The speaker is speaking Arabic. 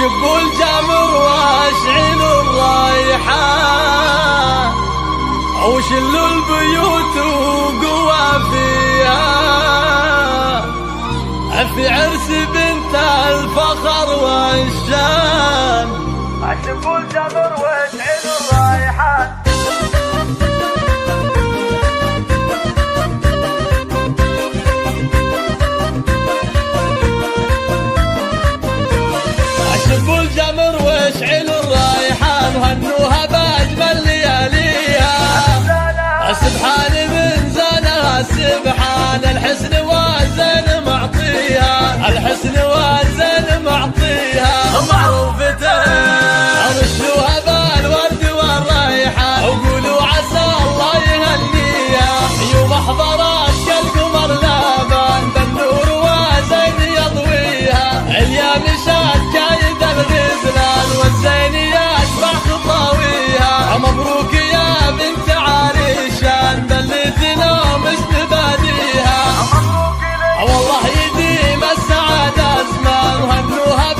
اشب الجمر واشعل الريحان وشل البيوت وقوى فيها في عرس بنت الفخر والشان. اشب الجمر واشعل الريحان اشب الجمر واشعل الريحان وهنوها باجمل لياليها. سبحان من زانها سبحان الحسن والزين معطيها. الحسن والزين معطيها معروفته رشوها بالورد والريحان وقولوا عسى الله يهنيها. يوم احضرت كالقمر لابان بالنور وزين يضويها. اليا مشات جايد الغزلان والزين يشبع خطاويها. مبروك يا بنت عريشان بلدنا مستباديها. والله يديم السعادة ازمان وهنوها